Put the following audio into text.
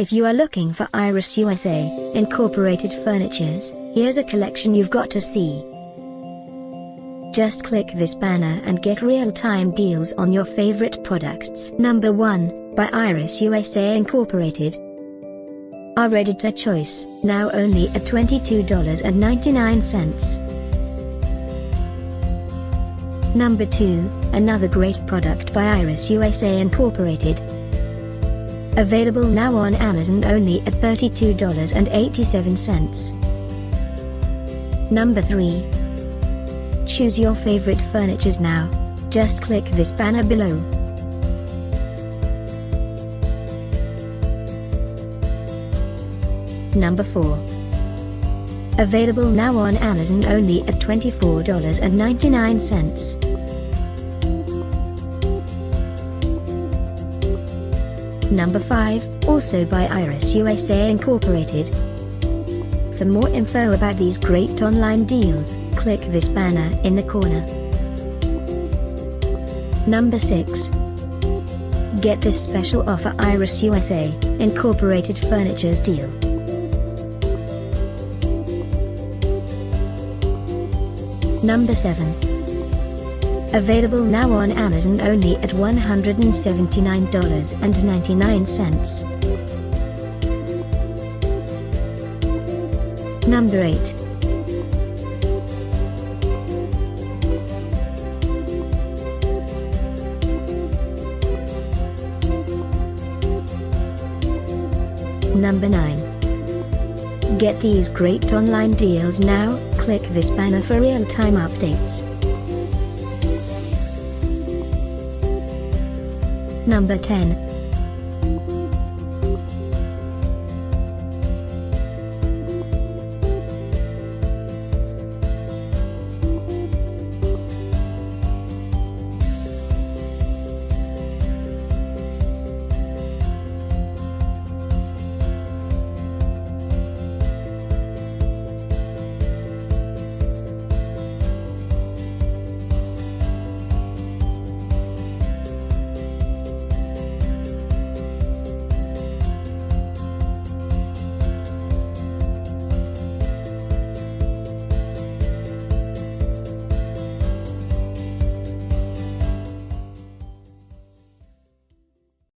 If you are looking for Iris USA Incorporated furnitures, here's a collection you've got to see. Just click this banner and get real-time deals on your favorite products. Number 1, by Iris USA Incorporated. Our editor choice, now only at $22.99. Number 2, another great product by Iris USA Incorporated. Available now on Amazon only at $32.87. Number 3. Choose your favorite furnitures now. Just click this banner below. Number 4. Available now on Amazon only at $24.99. Number 5, also by Iris USA Incorporated. For more info about these great online deals, click this banner in the corner. Number 6. Get this special offer Iris USA Incorporated Furniture's deal. Number 7. Available now on Amazon only at $179.99. Number 8. Number 9. Get these great online deals now. Click this banner for real-time updates. Number 10.